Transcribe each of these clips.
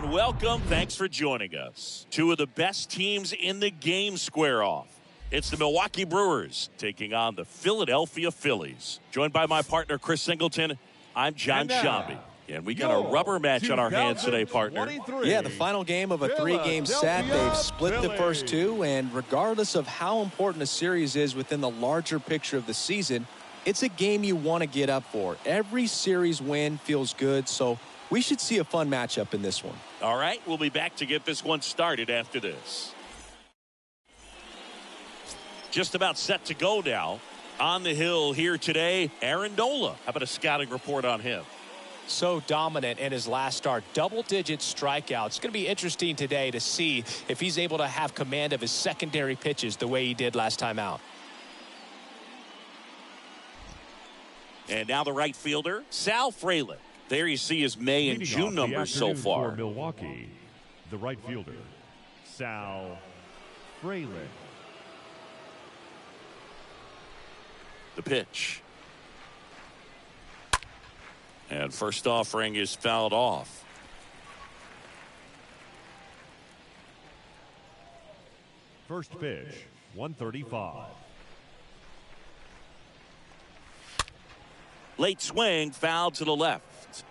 and welcome. Thanks for joining us. Two of the best teams in the game square off. It's the Milwaukee Brewers taking on the Philadelphia Phillies. Joined by my partner, Chris Singleton, I'm John Shambi. And we got a rubber match on our hands today, partner. Yeah, the final game of a three-game set. They've split the first two, and regardless of how important a series is within the larger picture of the season, it's a game you want to get up for. Every series win feels good, so we should see a fun matchup in this one. All right, we'll be back to get this one started after this. Just about set to go now. On the hill here today, Aaron Nola. How about a scouting report on him? So dominant in his last start, double-digit strikeouts. It's going to be interesting today to see if he's able to have command of his secondary pitches the way he did last time out. And now the right fielder, Sal Frelick. There you see his May and June numbers so far. For Milwaukee, the right fielder, Sal Frelick. The pitch. And first offering is fouled off. First pitch, 135. Late swing, foul to the left.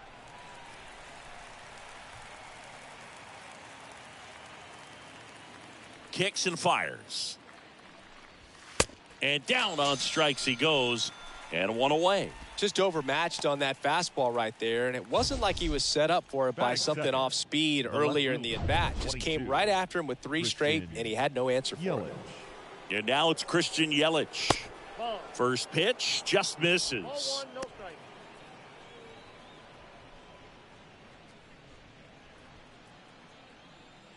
Kicks and fires. And down on strikes he goes, and one away. Just overmatched on that fastball right there, and it wasn't like he was set up for it by something off speed earlier in the at-bat. Just came right after him with three straight, and he had no answer for it. And now it's Christian Yelich. First pitch just misses.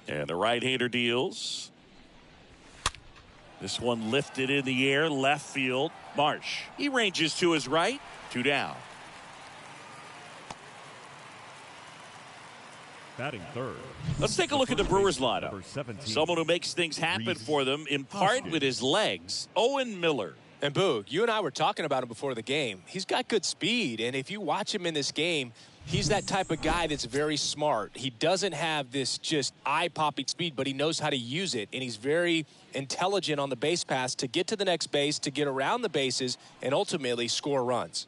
And the right-hander deals. This one lifted in the air, left field. Marsh. He ranges to his right. 2 down. Batting third. Let's take a look at the Brewers lineup. 17. Someone who makes things happen for them, in part with his legs, Owen Miller. And Boog, you and I were talking about him before the game. He's got good speed, and if you watch him in this game, he's that type of guy that's very smart. He doesn't have this just eye-popping speed, but he knows how to use it, and he's very intelligent on the base pass to get to the next base, to get around the bases, and ultimately score runs.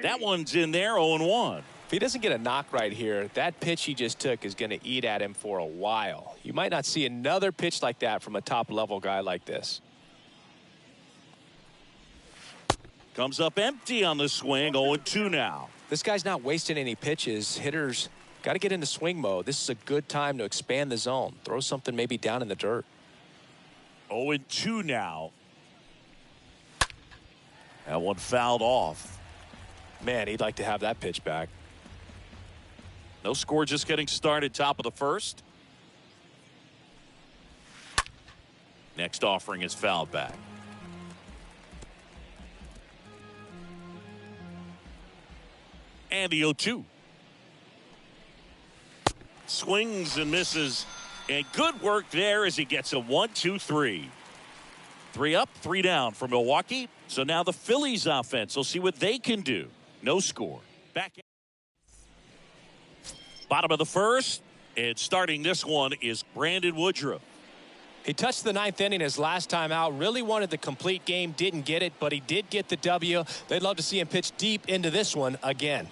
That one's in there, 0-1. If he doesn't get a knock right here, that pitch he just took is going to eat at him for a while. You might not see another pitch like that from a top-level guy like this. Comes up empty on the swing, 0-2 now. This guy's not wasting any pitches. Hitters got to get into swing mode. This is a good time to expand the zone. Throw something maybe down in the dirt. 0-2 now. That one fouled off. Man, he'd like to have that pitch back. No score, just getting started, top of the first. Next offering is fouled back. And the 0-2. Swings and misses. And good work there as he gets a 1-2-3. 3 up, 3 down for Milwaukee. So now the Phillies offense. We'll see what they can do. No score. Back. Bottom of the first. And starting this one is Brandon Woodruff. He touched the 9th inning his last time out. Really wanted the complete game. Didn't get it, but he did get the W. They'd love to see him pitch deep into this one again.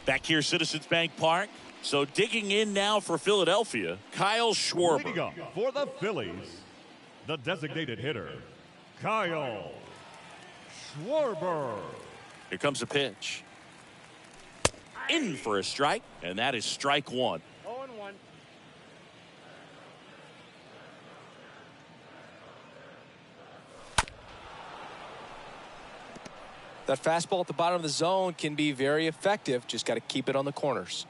Back here, Citizens Bank Park. So digging in now for Philadelphia, Kyle Schwarber. Leading up for the Phillies, the designated hitter, Kyle Schwarber. Here comes a pitch. In for a strike, and that is strike 1. 0-1. That fastball at the bottom of the zone can be very effective. Just got to keep it on the corners.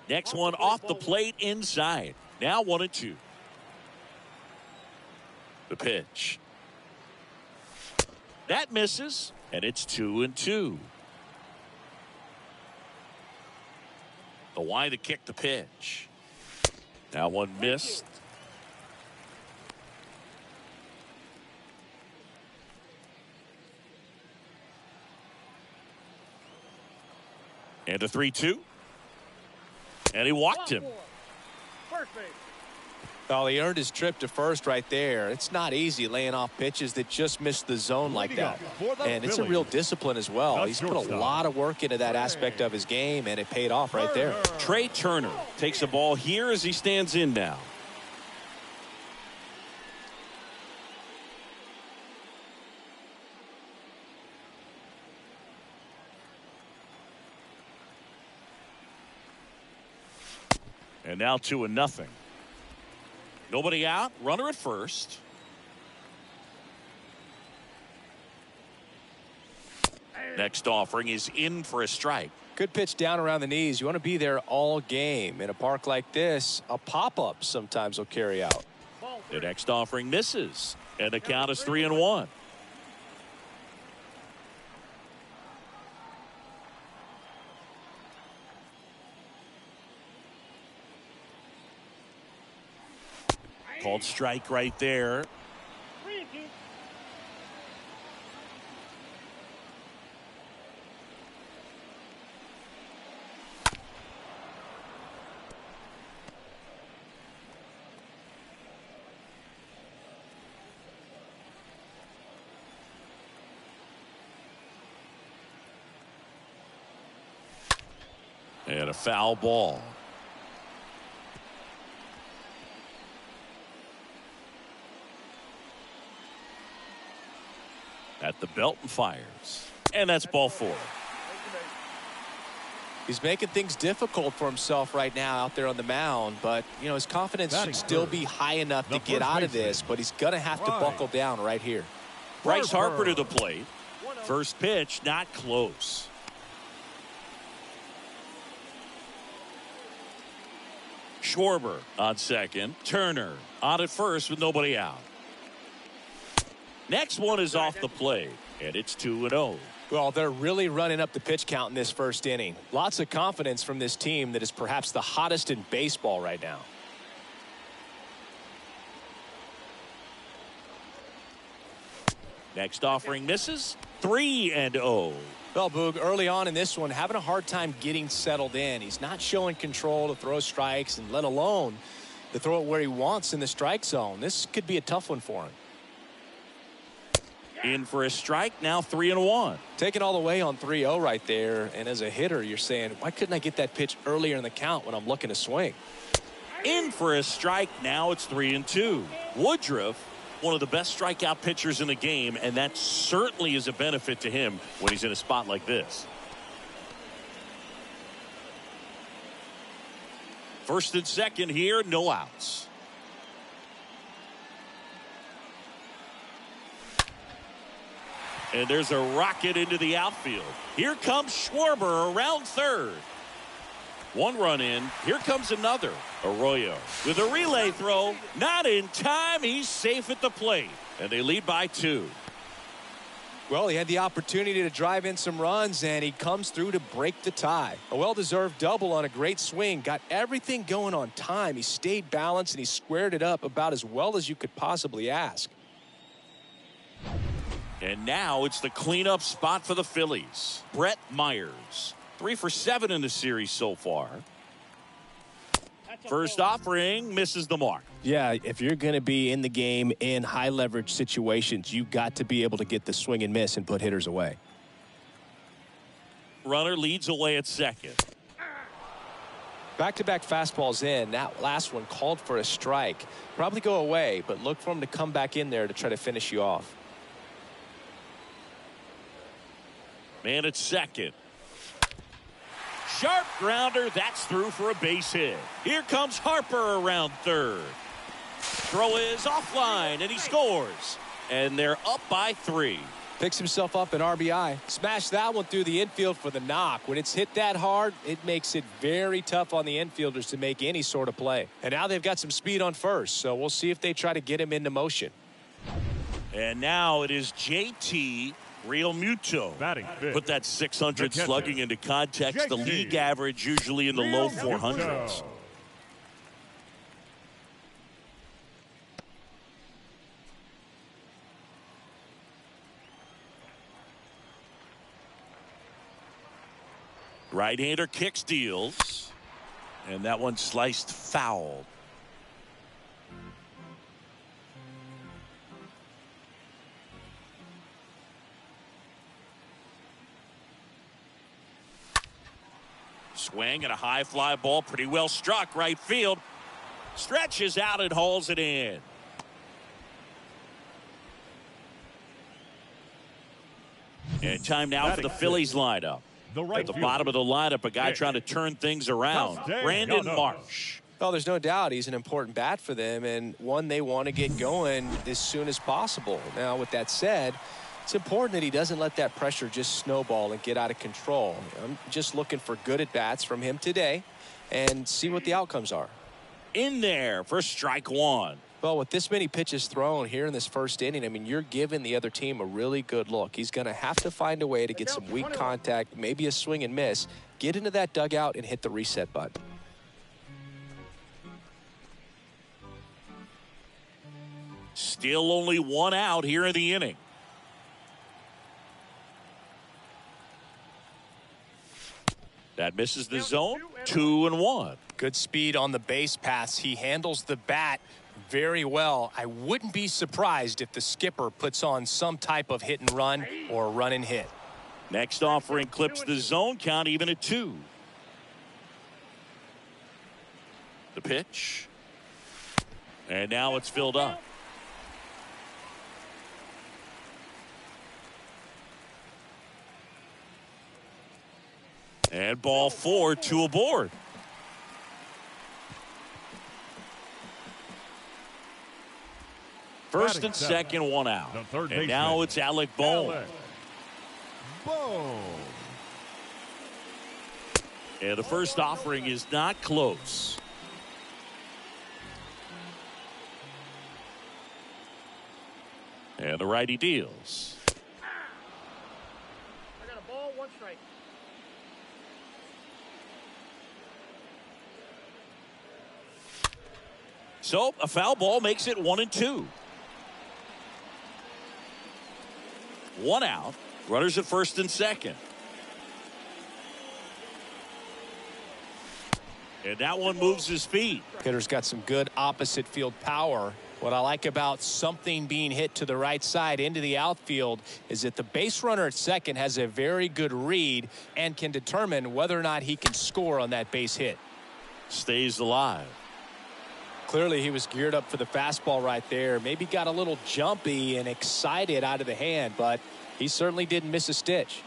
Next one off the plate inside. Now 1-2. The pitch. That misses, and it's 2-2. The wide to kick the pitch. Now one missed. And a 3-2. And he walked him. Well, he earned his trip to first right there. It's not easy laying off pitches that just miss the zone like that. And it's a real discipline as well. He's put a lot of work into that aspect of his game, and it paid off right there. Trey Turner takes a ball here as he stands in now. And now 2-0. Nobody out. Runner at first. Next offering is in for a strike. Good pitch down around the knees. You want to be there all game. In a park like this, a pop-up sometimes will carry out. The next offering misses. And the count is 3-1. Called strike right there. And a foul ball. At the belt and fires. And that's ball 4. He's making things difficult for himself right now out there on the mound, but you know his confidence should still be high enough to get out of this, but he's gonna have to buckle down right here. Bryce Harper to the plate. First pitch not close. Schwarber on second. Turner on at first with nobody out. Next one is off the plate, and it's 2-0. Well, they're really running up the pitch count in this first inning. Lots of confidence from this team that is perhaps the hottest in baseball right now. Next offering misses. 3-0. Well, Boog, early on in this one, having a hard time getting settled in. He's not showing control to throw strikes, and let alone to throw it where he wants in the strike zone. This could be a tough one for him. In for a strike, now 3-1. Taking all the way on 3-0 right there, and as a hitter, you're saying, why couldn't I get that pitch earlier in the count when I'm looking to swing? In for a strike, now it's 3-2. Woodruff, one of the best strikeout pitchers in the game, and that certainly is a benefit to him when he's in a spot like this. First and second here, no outs. And there's a rocket into the outfield. Here comes Schwarber around third. One run in. Here comes another. Arroyo with a relay throw. Not in time. He's safe at the plate. And they lead by 2. Well, he had the opportunity to drive in some runs, and he comes through to break the tie. A well-deserved double on a great swing. Got everything going on time. He stayed balanced, and he squared it up about as well as you could possibly ask. And now it's the cleanup spot for the Phillies. Brett Myers. 3 for 7 in the series so far. First offering misses the mark. Yeah, if you're going to be in the game in high leverage situations, you've got to be able to get the swing and miss and put hitters away. Runner leads away at second. Back-to-back fastballs in. That last one called for a strike. Probably go away, but look for him to come back in there to try to finish you off. Man at second. Sharp grounder. That's through for a base hit. Here comes Harper around third. Throw is offline, and he scores. And they're up by 3. Picks himself up an RBI. Smashed that one through the infield for the knock. When it's hit that hard, it makes it very tough on the infielders to make any sort of play. And now they've got some speed on first, so we'll see if they try to get him into motion. And now it is JT Realmuto. Put that 600 slugging into context. The league average usually in the low 400s. Right-hander kicks, deals. And that one sliced foul. Swing and a high fly ball, pretty well struck right field. Stretches out and hauls it in. And time now for the Phillies lineup. At the bottom of the lineup, a guy trying to turn things around. Brandon Marsh. Well, there's no doubt he's an important bat for them and one they want to get going as soon as possible. Now, with that said, it's important that he doesn't let that pressure just snowball and get out of control. I'm just looking for good at-bats from him today and see what the outcomes are. In there for strike one. Well, with this many pitches thrown here in this first inning, I mean, you're giving the other team a really good look. He's going to have to find a way to get some weak contact, maybe a swing and miss, get into that dugout and hit the reset button. Still only one out here in the inning. That misses the zone. 2-1. Good speed on the base paths. He handles the bat very well. I wouldn't be surprised if the skipper puts on some type of hit and run or run and hit. Next offering clips the zone, count even at 2. The pitch. And now it's filled up. And ball 4, 2 aboard. First and second, 1 out. And now it's Alec Bohm. And the first offering is not close. And the righty deals. I got a ball, 1 strike. So a foul ball makes it 1-2. 1 out. Runners at first and second. And that one moves his feet. Hitter's got some good opposite field power. What I like about something being hit to the right side into the outfield is that the base runner at second has a very good read and can determine whether or not he can score on that base hit. Stays alive. Clearly he was geared up for the fastball right there. Maybe got a little jumpy and excited out of the hand, but he certainly didn't miss a stitch.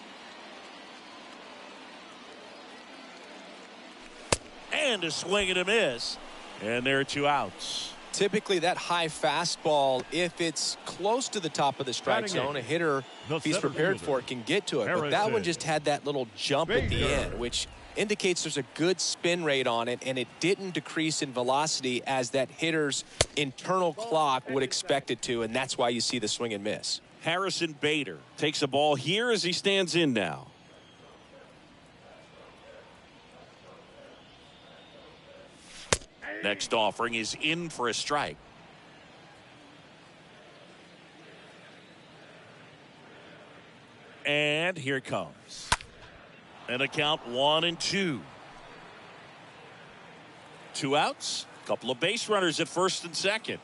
And a swing and a miss. And there are 2 outs. Typically that high fastball, if it's close to the top of the strike zone, a hitter, if he's prepared for it, can get to it. But that one just had that little jump at the end, which indicates there's a good spin rate on it, and it didn't decrease in velocity as that hitter's internal clock would expect it to, and that's why you see the swing and miss. Harrison Bader takes a ball here as he stands in now. Next offering is in for a strike. And here it comes. And a count 1-2. 2 outs. Couple of base runners at first and second.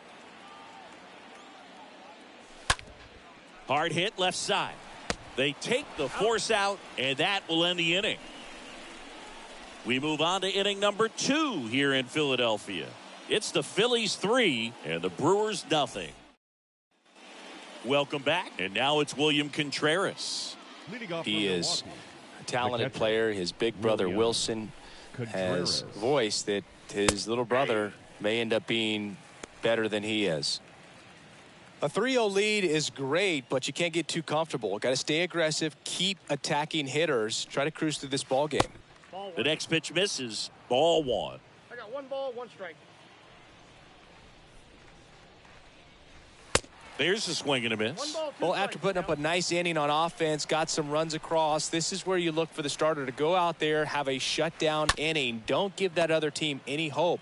Hard hit left side. They take the force out, and that will end the inning. We move on to inning number 2 here in Philadelphia. It's the Phillies 3 and the Brewers nothing. Welcome back, and now it's William Contreras. He is a talented player. His big brother Wilson has voiced that his little brother may end up being better than he is. A 3-0 lead is great, but you can't get too comfortable. Got to stay aggressive, keep attacking hitters, try to cruise through this ball game. The next pitch misses. Ball 1. I got 1 ball, 1 strike. There's a swing and a miss. Well, after putting up a nice inning on offense, got some runs across, this is where you look for the starter to go out there, have a shutdown inning. Don't give that other team any hope.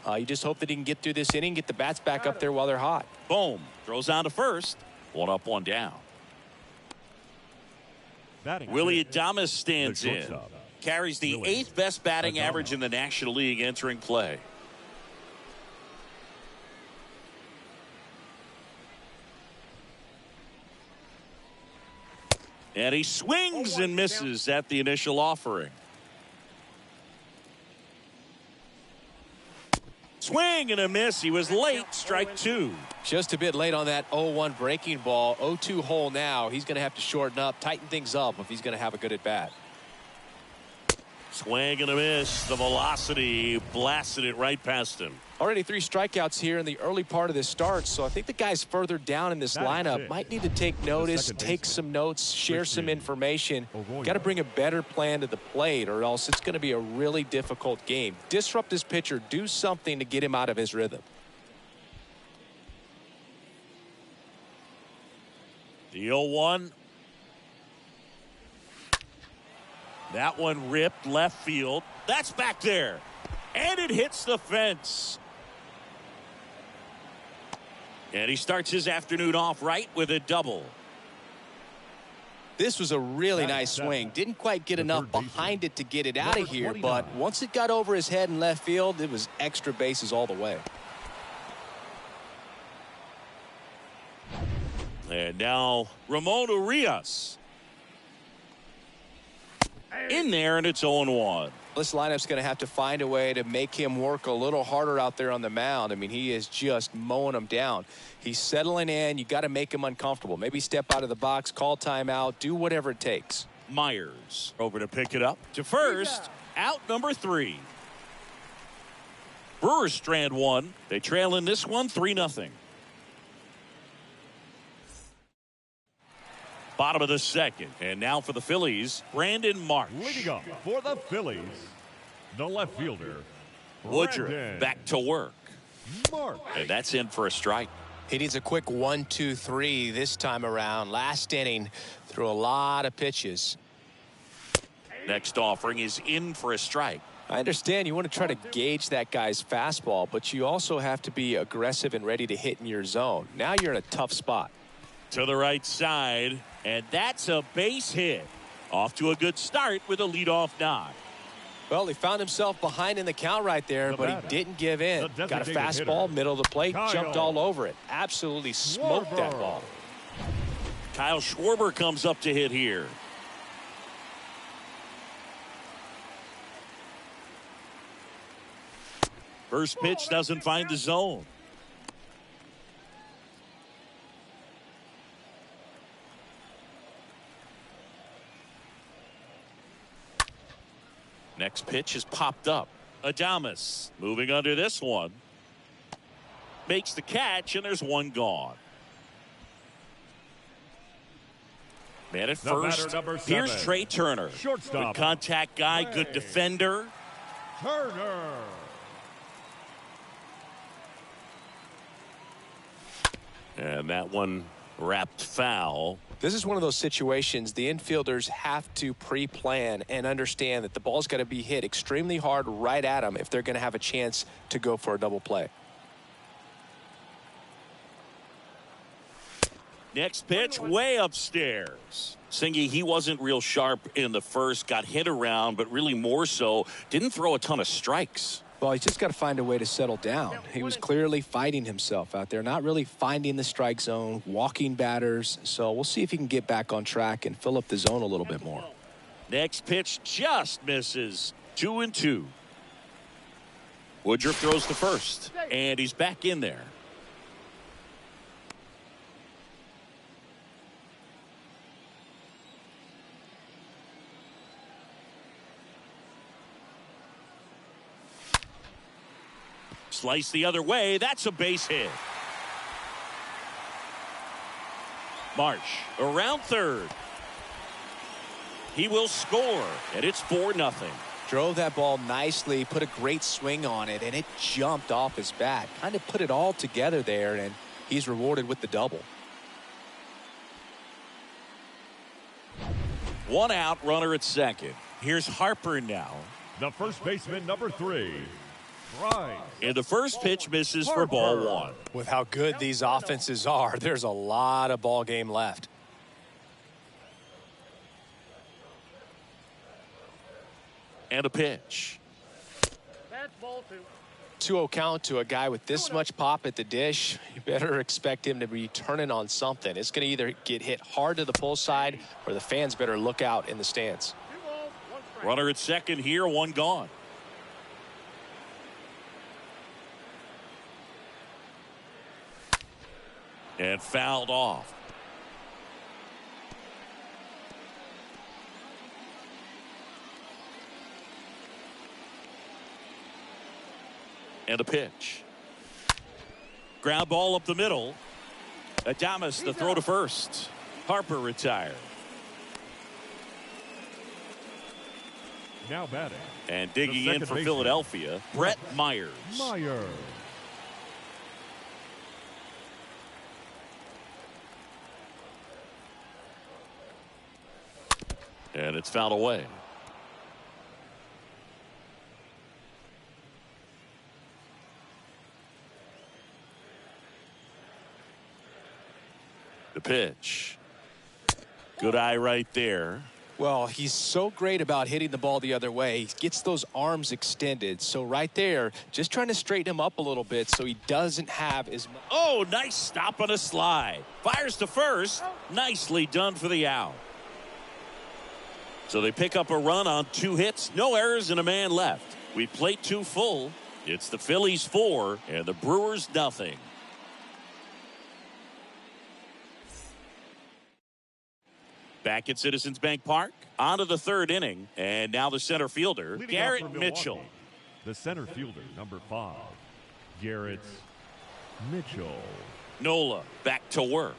You just hope that he can get through this inning, get the bats back up there while they're hot. Boom. Throws on to first. 1 up, 1 down. Willie Adames stands in. carries the Phillies. 8th best batting average in the National League entering play. And he swings and misses at the initial offering. Swing and a miss. He was late. Strike 2. Just a bit late on that 0-1 breaking ball. 0-2 hole now. He's going to have to shorten up, tighten things up if he's going to have a good at bat. Swing and a miss. The velocity blasted it right past him. Already 3 strikeouts here in the early part of this start, so I think the guys further down in this lineup might need to take notice, take some notes, share some information. Got to bring a better plan to the plate, or else it's going to be a really difficult game. Disrupt this pitcher, do something to get him out of his rhythm. The 0-1. That one ripped left field. That's back there. And it hits the fence. And he starts his afternoon off right with a double. This was a really nice swing. Didn't quite get enough behind it to get it out of here, but once it got over his head in left field, it was extra bases all the way. And now Ramon Urias. In there, and it's 0-1. This lineup's going to have to find a way to make him work a little harder out there on the mound. I mean, he is just mowing them down. He's settling in. You got to make him uncomfortable. Maybe step out of the box, call timeout, do whatever it takes. Myers over to pick it up. To first, out number 3. Brewers strand 1. They trail in this one 3-0. Bottom of the second. And now for the Phillies, Brandon Marsh. Leading up for the Phillies, the left fielder, Woodruff Brandon back to work. Marsh. And that's in for a strike. He needs a quick 1-2-3 this time around. Last inning, threw a lot of pitches. Next offering is in for a strike. I understand you want to try to gauge that guy's fastball, but you also have to be aggressive and ready to hit in your zone. Now you're in a tough spot. To the right side, and that's a base hit. Off to a good start with a leadoff knock. Well, he found himself behind in the count right there, but he didn't give in. Got a fastball, middle of the plate, jumped all over it. Absolutely smoked that ball. Kyle Schwarber comes up to hit here. First pitch doesn't find the zone. Next pitch is popped up. Adames moving under this one. Makes the catch, and there's one gone. Man at first. Here's Trey Turner. Shortstop. Good contact guy, good defender. Turner. And that one wrapped foul. This is one of those situations the infielders have to pre-plan and understand that the ball's got to be hit extremely hard right at them if they're going to have a chance to go for a double play. Next pitch, way upstairs. Singy, he wasn't real sharp in the first, got hit around, but really more so, didn't throw a ton of strikes. Well, he's just got to find a way to settle down. He was clearly fighting himself out there, not really finding the strike zone, walking batters. So we'll see if he can get back on track and fill up the zone a little bit more. Next pitch just misses. 2-2. Woodruff throws to first, and he's back in there. Slice the other way. That's a base hit. Marsh around third. He will score, and it's 4-0. Drove that ball nicely, put a great swing on it, and it jumped off his bat. Kind of put it all together there, and he's rewarded with the double. One out, runner at second. Here's Harper now. The first baseman, number 3. And the first pitch misses for ball 1. With how good these offenses are, there's a lot of ball game left. And a pitch. That's ball 2. 2-0 count to a guy with this much pop at the dish. You better expect him to be turning on something. It's going to either get hit hard to the pull side, or the fans better look out in the stands. 2 balls, 1 strike. Runner at second here, 1 gone. And fouled off. And a pitch. Ground ball up the middle. Adames the throw to first. Harper retired. Now batting. And digging in for baseman, Philadelphia, Brett Myers. Myers. And it's fouled away. The pitch. Good eye right there. Well, he's so great about hitting the ball the other way. He gets those arms extended. So right there, just trying to straighten him up a little bit so he doesn't have as much. Oh, nice stop on a slide. Fires to first. Nicely done for the out. So they pick up a run on 2 hits, no errors, and a man left. We play 2 full. It's the Phillies 4 and the Brewers nothing. Back at Citizens Bank Park, on to the 3rd inning, and now the center fielder, Leading Garrett off for Milwaukee, Mitchell. The center fielder, number 5, Garrett Mitchell. Nola back to work.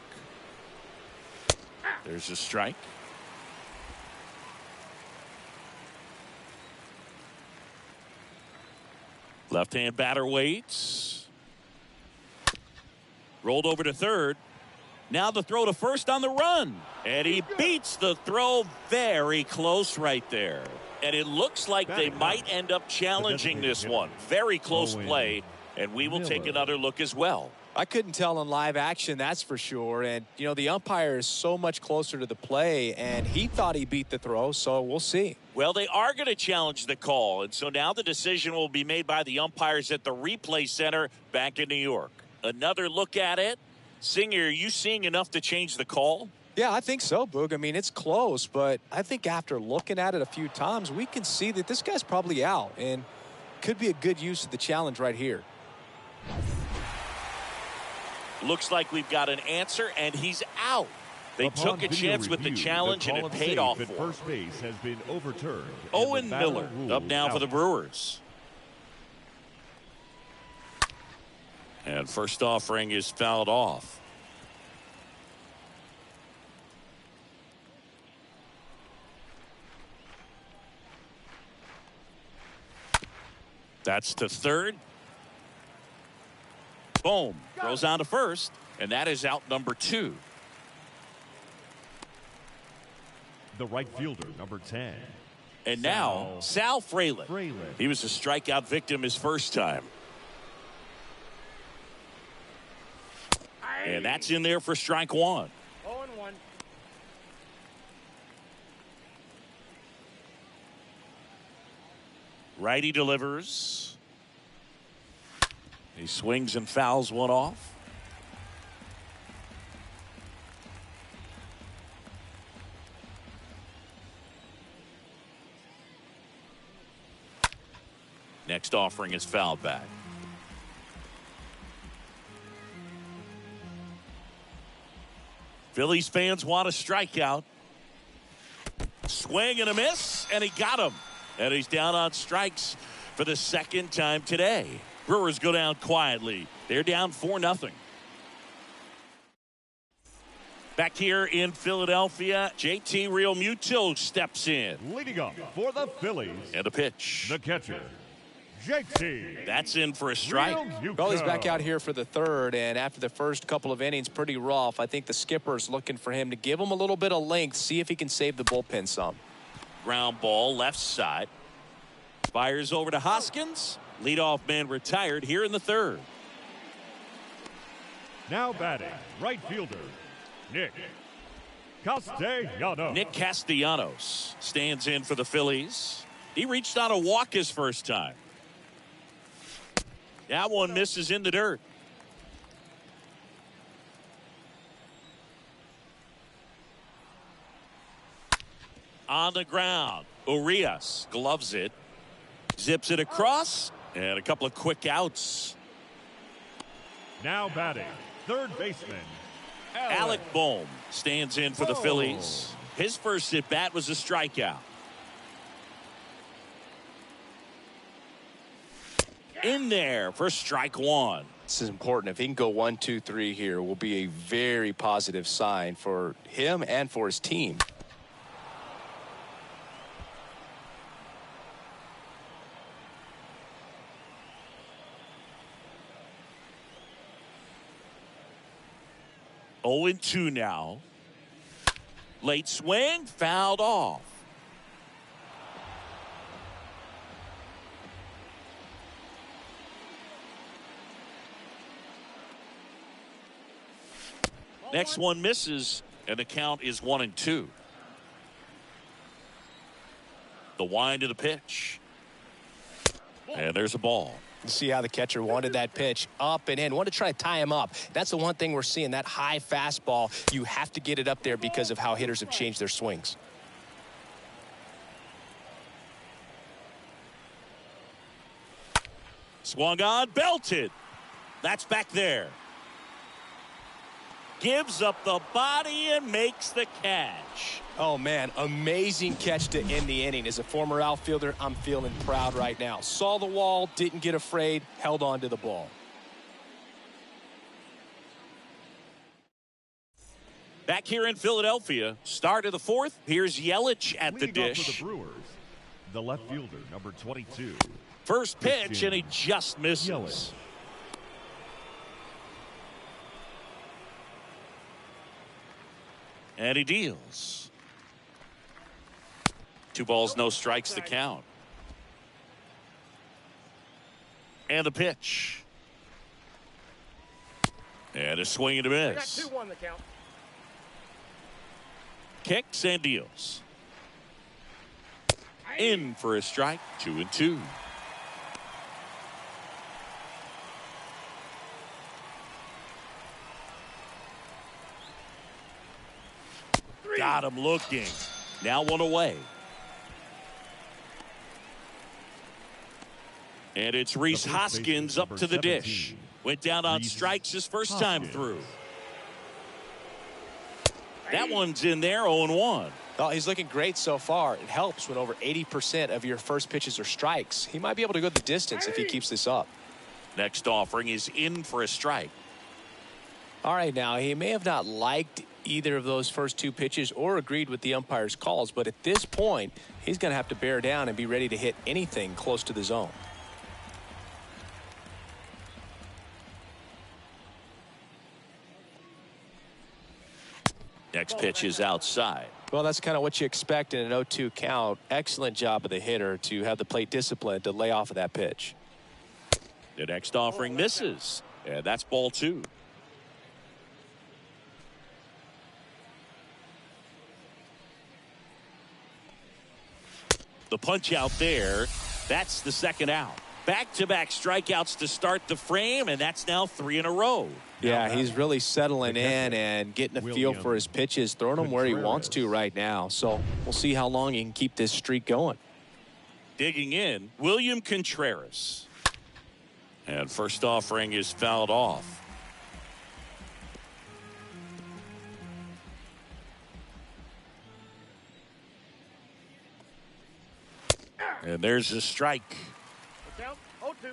There's a strike. Left-hand batter waits. Rolled over to third. Now the throw to first on the run. And he beats the throw very close right there. And it looks like they might end up challenging this one. Very close play. And we will take another look as well. I couldn't tell in live action, that's for sure. And, you know, the umpire is so much closer to the play, and he thought he beat the throw, so we'll see. Well, they are going to challenge the call, and so now the decision will be made by the umpires at the replay center back in New York. Another look at it. Singer, are you seeing enough to change the call? Yeah, I think so, Boog. I mean, it's close, but I think after looking at it a few times, we can see that this guy's probably out, and could be a good use of the challenge right here. Looks like we've got an answer, and he's out. They Upon took a chance with the challenge, and it paid off for him. First base has been overturned. Owen Miller up now for the Brewers. And first offering is fouled off. That's to third. Boom. Throws on to first. And that is out number 2. The right fielder, number 10. And now, Sal Fraley. He was a strikeout victim his first time. And that's in there for strike 1. 0-1. Righty delivers. He swings and fouls one off. Next offering is fouled back. Phillies fans want a strikeout. Swing and a miss, and he got him. And he's down on strikes for the second time today. Brewers go down quietly. They're down 4-0. Back here in Philadelphia, JT Realmuto steps in. Leading up for the Phillies. And a pitch. The catcher, JT. That's in for a strike. Well, he's back out here for the 3rd, and after the first couple of innings, pretty rough. I think the skipper's looking for him to give him a little bit of length, see if he can save the bullpen some. Ground ball left side. Fires over to Hoskins. Leadoff man retired here in the 3rd. Now batting, right fielder, Nick Castellanos. Nick Castellanos stands in for the Phillies. He reached on a walk his first time. That one misses in the dirt. On the ground, Urias gloves it, zips it across, and a couple of quick outs. Now batting, third baseman, Alec Bohm stands in for the Phillies. His first at bat was a strikeout. In there for strike one. This is important. If he can go 1, 2, 3 here, will be a very positive sign for him and for his team. Oh and 2 now. Late swing, fouled off. Next one misses, and the count is 1 and 2. The wind of the pitch. And there's a ball. See how the catcher wanted that pitch up and in. Wanted to try to tie him up. That's the one thing we're seeing, that high fastball. You have to get it up there because of how hitters have changed their swings. Swung on, belted. That's back there. Gives up the body and makes the catch. Oh, man, amazing catch to end the inning. As a former outfielder, I'm feeling proud right now. Saw the wall, didn't get afraid, held on to the ball. Back here in Philadelphia, start of the fourth. Here's Yelich at the Leading off dish. for the Brewers, the left fielder, number 22. First pitch, and he just misses. Yelich. And he deals. 2 balls, no strikes to count. And the pitch. And a swing and a They got miss. 2-1 the count. Kicks and deals. In for a strike, 2 and 2. Got him looking. Now 1 away. And it's Reese The first Hoskins baseman, up number to the 17. dish. Went down on Reese strikes his first time Hoskins. through. That one's in there, 0-1. Oh, he's looking great so far. It helps when over 80% of your first pitches are strikes. He might be able to go the distance if he keeps this up. Next offering is in for a strike. All right, now, he may have not liked either of those first 2 pitches or agreed with the umpire's calls, but at this point, he's going to have to bear down and be ready to hit anything close to the zone. Next pitch is outside. Well, that's kind of what you expect in an 0-2 count. Excellent job of the hitter to have the plate discipline to lay off of that pitch. The next offering misses. And that's ball 2. The punch out there. That's the second out. Back-to-back strikeouts to start the frame, and that's now 3 in a row. Yeah, he's really settling in and getting a feel for his pitches, throwing them where he wants to right now. So we'll see how long he can keep this streak going. Digging in, William Contreras. And first offering is fouled off. And there's a strike. The count, 0-2.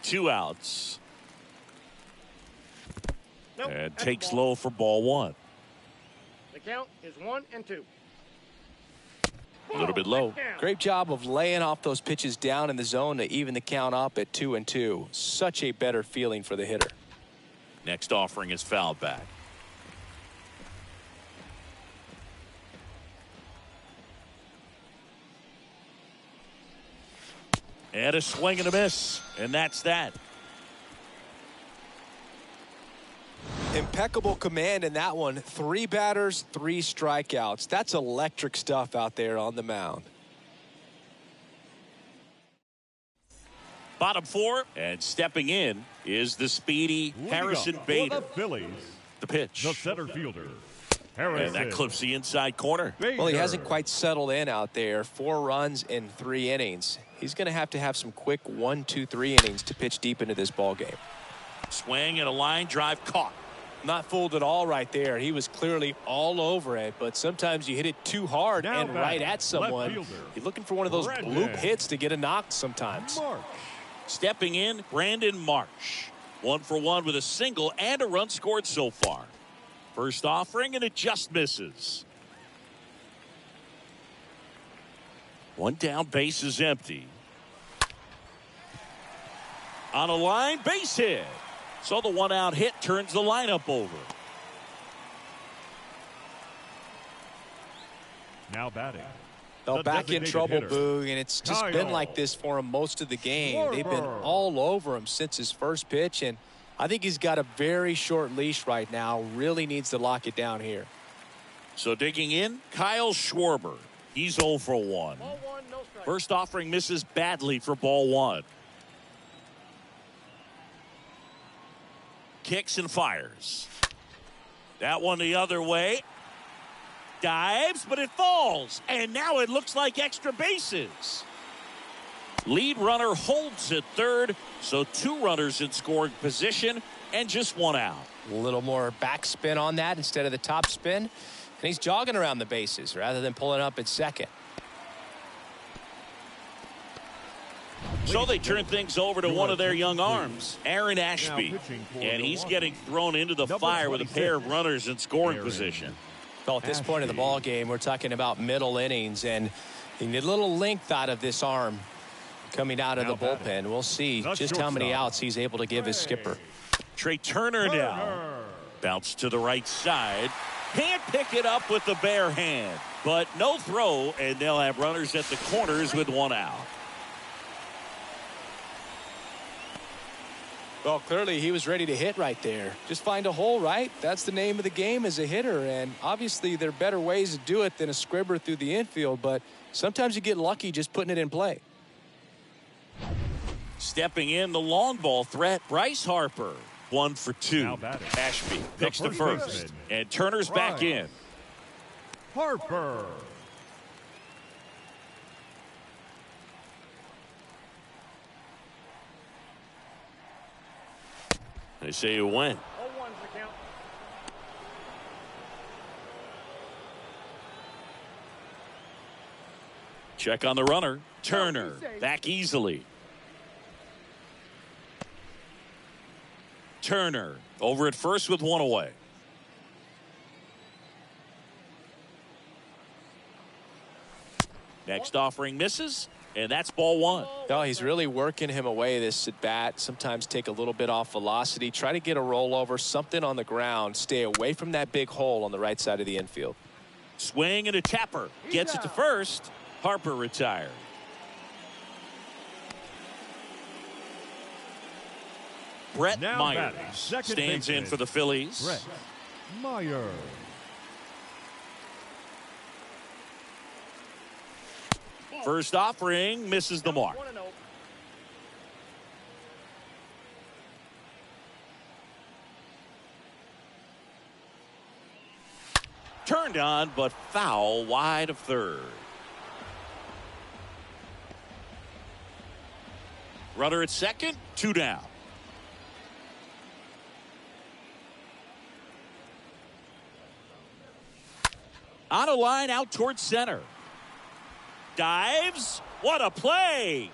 2 outs. Nope, And that's takes the ball. low for ball 1. The count is 1 and 2. A little bit low. Great job of laying off those pitches down in the zone to even the count up at 2-2. Such a better feeling for the hitter. Next offering is fouled back. And a swing and a miss. And that's that. Impeccable command in that one. 3 batters, 3 strikeouts. That's electric stuff out there on the mound. Bottom 4, and stepping in is the speedy Harrison Bader. The Phillies, The pitch. the center fielder, And Harrison. that clips the inside corner. Well, he Bader. hasn't quite settled in out there. 4 runs in 3 innings. He's going to have some quick 1, 2, 3 innings to pitch deep into this ball game. Swing and a line drive caught. Not fooled at all right there. He was clearly all over it, but sometimes you hit it too hard Now and batting, right at left someone. fielder, You're looking for one of those Brandon bloop hits to get a knock sometimes. March. Stepping in, Brandon Marsh. 1 for 1 with a single and a run scored so far. First offering, and it just misses. 1 down, base is empty. On a line, base hit. So the 1-out hit turns the lineup over. Now batting. Well, the back in designated trouble, hitter, Boog, and it's just been Kyle like this for him most of the game. They've been Schwarber. all over him since his first pitch, and I think he's got a very short leash right now. Really needs to lock it down here. So digging in, Kyle Schwarber. He's 0 for 1. Ball 1, no strike. First offering misses badly for ball 1. Kicks and fires. That one the other way. Dives, but it falls. And now it looks like extra bases. Lead runner holds at third. So 2 runners in scoring position and just 1 out. A little more backspin on that instead of the top spin. And he's jogging around the bases rather than pulling up at second. So they turn things over to one of their young arms, Aaron Ashby. pitching for And he's Milwaukee. getting thrown into the Number fire with a pair of 26, runners in scoring Aaron. position. Well, at this point in the ball game, we're talking about middle innings, and you need a little length out of this arm coming out of Now the bullpen. We'll see The just how many shortstop. outs he's able to give his skipper. Trey Turner now. Turner. Bounce to the right side. Can't pick it up with the bare hand. But no throw, and they'll have runners at the corners with 1 out. Well, clearly he was ready to hit right there. Just find a hole, right? That's the name of the game as a hitter, and obviously there are better ways to do it than a squibber through the infield, but sometimes you get lucky just putting it in play. Stepping in, the long ball threat, Bryce Harper. 1 for 2. Now batting. Ashby picks the first first. baseman. And Turner's back Bryce. in. Harper. They say you win. 0-1's the count. Check on the runner. Turner back easily. Turner over at first with 1 away. Next offering misses, and that's ball 1. No, he's really working him away this at bat. Sometimes take a little bit off velocity. Try to get a rollover, something on the ground. Stay away from that big hole on the right side of the infield. Swing and a tapper. Gets it to first. Harper retired. Brett Now Myers batting, second stands in baseman, for the Phillies. Brett Meyer. First offering misses the mark. 1-0. Turned on, but foul wide of third. Runner at second, 2 down. On a line out towards center. Dives. What a play.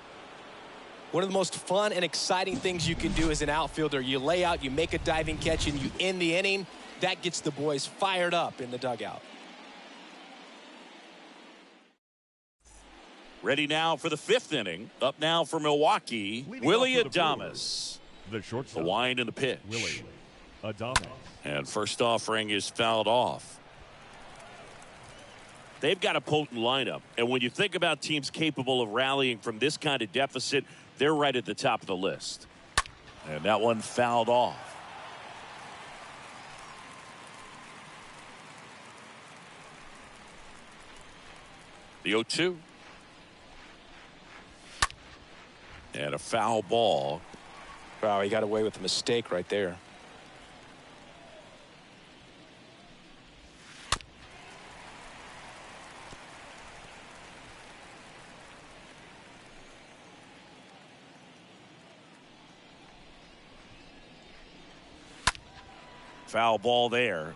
One of the most fun and exciting things you can do as an outfielder. You lay out, you make a diving catch, and you end the inning. That gets the boys fired up in the dugout. Ready now for the 5th inning. Up now for Milwaukee, Leading Willie off for the Adames. The The shortstop. wind and the pitch. Willie Adames. And first offering is fouled off. They've got a potent lineup. And when you think about teams capable of rallying from this kind of deficit, they're right at the top of the list. And that one fouled off. The 0-2. And a foul ball. Wow, he got away with a mistake right there. Foul ball there.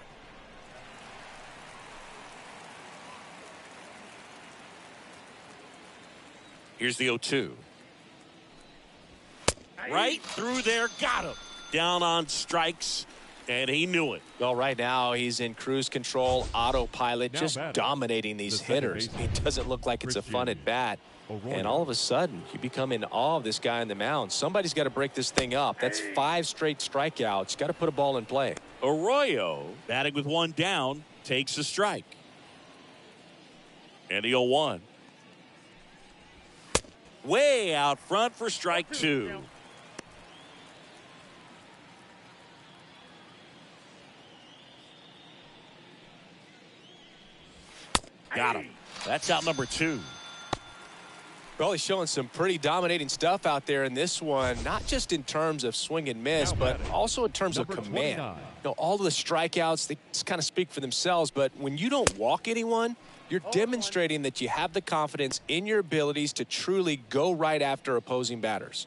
Here's the 0-2. Right through there, got him. Down on strikes, and he knew it. Well, right now he's in cruise control, autopilot, Now just batting, dominating these hitters. It doesn't look like it's a fun at bat. And all of a sudden, you become in awe of this guy on the mound. Somebody's got to break this thing up. That's 5 straight strikeouts. Got to put a ball in play. Arroyo, batting with 1 down, takes a strike. And the 0-1. Way out front for strike 2. Got him. That's out number 2. Well, he's showing some pretty dominating stuff out there in this one, not just in terms of swing and miss, but also in terms of command. You know, all of the strikeouts, they just kind of speak for themselves, but when you don't walk anyone, you're demonstrating that you have the confidence in your abilities to truly go right after opposing batters.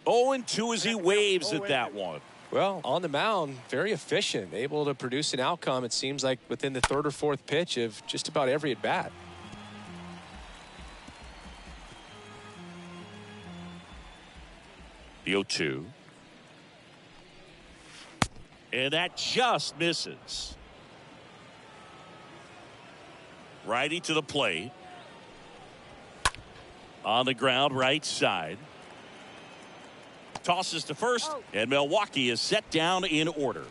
Oh, 2 as he waves at that one. Well, on the mound, very efficient, able to produce an outcome, it seems like, within the 3rd or 4th pitch of just about every at-bat. The 0-2. And that just misses. Righty to the plate. On the ground, right side. Tosses to first, and Milwaukee is set down in order.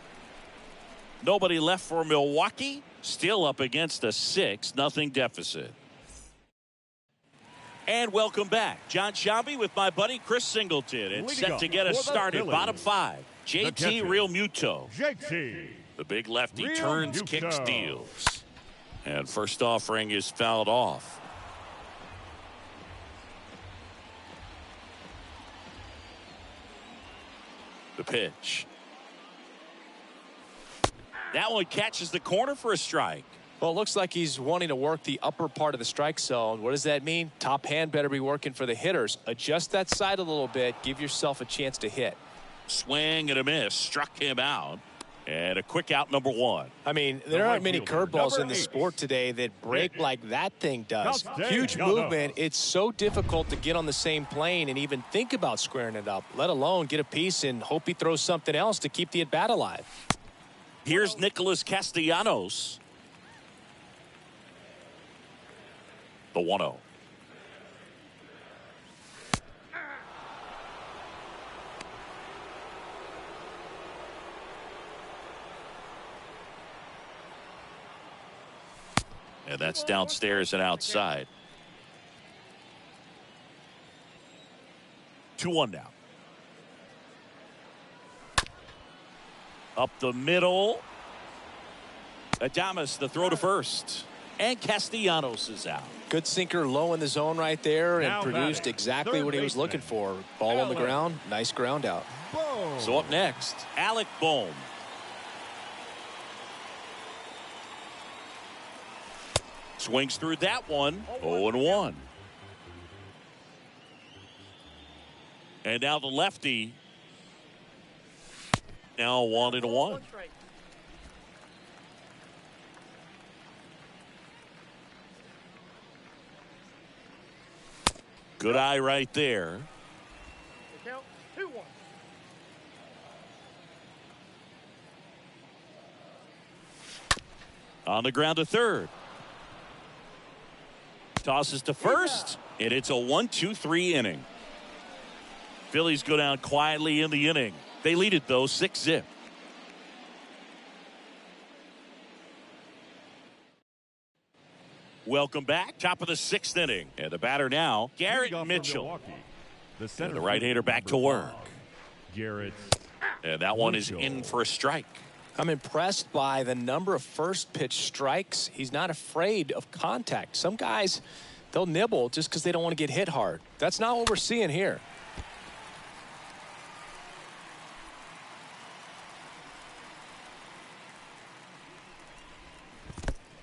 Nobody left for Milwaukee. Still up against a 6-0 deficit. And welcome back. John Sciambi with my buddy Chris Singleton. And set to get us started. Bottom 5. JT Realmuto. JT. The big lefty turns, kicks, deals. And first offering is fouled off. The pitch. That one catches the corner for a strike. Well, it looks like he's wanting to work the upper part of the strike zone. What does that mean? Top hand better be working for the hitters. Adjust that side a little bit. Give yourself a chance to hit. Swing and a miss. Struck him out. And a quick out, number 1. I mean, there aren't many curveballs in the sport today that break like that thing does. Huge movement. It's so difficult to get on the same plane and even think about squaring it up, let alone get a piece and hope he throws something else to keep the at-bat alive. Here's Nicholas Castellanos. The 1-0. And that's downstairs and outside. 2-1 now. Up the middle. Adames, the throw to first. And Castellanos is out. Good sinker low in the zone right there and produced exactly what he was looking for. Ball on the ground. Nice ground out. So up next, Alec Bohm. Swings through that one. 0-1. And now the lefty. Now 1-1. Good eye right there. Count 2-1. On the ground to third. Tosses to first, and it's a 1-2-3 inning. Phillies go down quietly in the inning. They lead it, though, 6-0. Welcome back. Top of the 6th inning. And the batter now, Garrett Mitchell. And the right-hander back to work. Garrett. And that one is in for a strike. I'm impressed by the number of first pitch strikes. He's not afraid of contact. Some guys, they'll nibble just because they don't want to get hit hard. That's not what we're seeing here.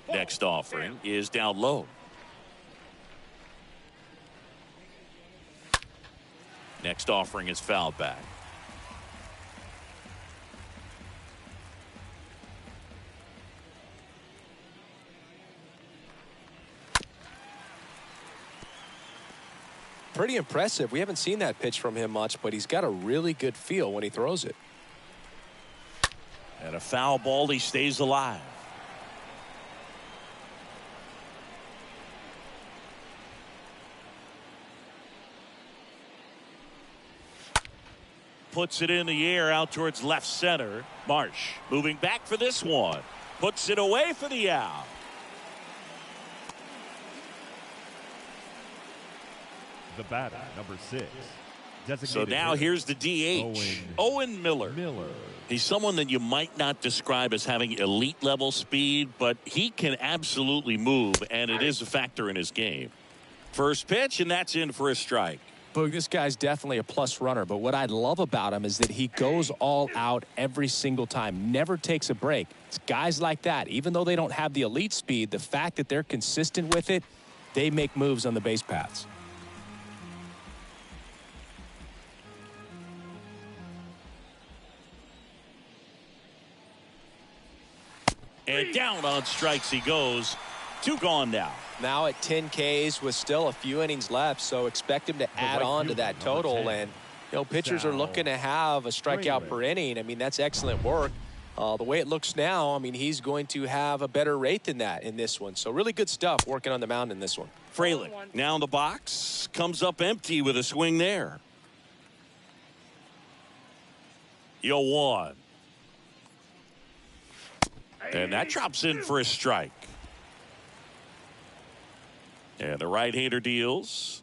Next offering is down low. Next offering is fouled back. Pretty impressive. We haven't seen that pitch from him much, but he's got a really good feel when he throws it. And a foul ball, he stays alive. Puts it in the air out towards left center. Marsh moving back for this one. Puts it away for the out. The batter, number 6. So now here's the DH, Owen Miller. He's someone that you might not describe as having elite level speed, but he can absolutely move, and it is a factor in his game. First pitch, and that's in for a strike. Boog, this guy's definitely a plus runner, but what I love about him is that he goes all out every single time, never takes a break. It's guys like that, even though they don't have the elite speed, the fact that they're consistent with it, they make moves on the base paths. And down on strikes he goes. 2 gone now. Now at 10 Ks with still a few innings left, so expect him to add on to that total. And, you know, pitchers are looking to have a strikeout per inning. I mean, that's excellent work. The way it looks now, I mean, he's going to have a better rate than that in this one. So really good stuff working on the mound in this one. Fraley now in the box, comes up empty with a swing there. 0-1. And that drops in for a strike. And the right-hander deals.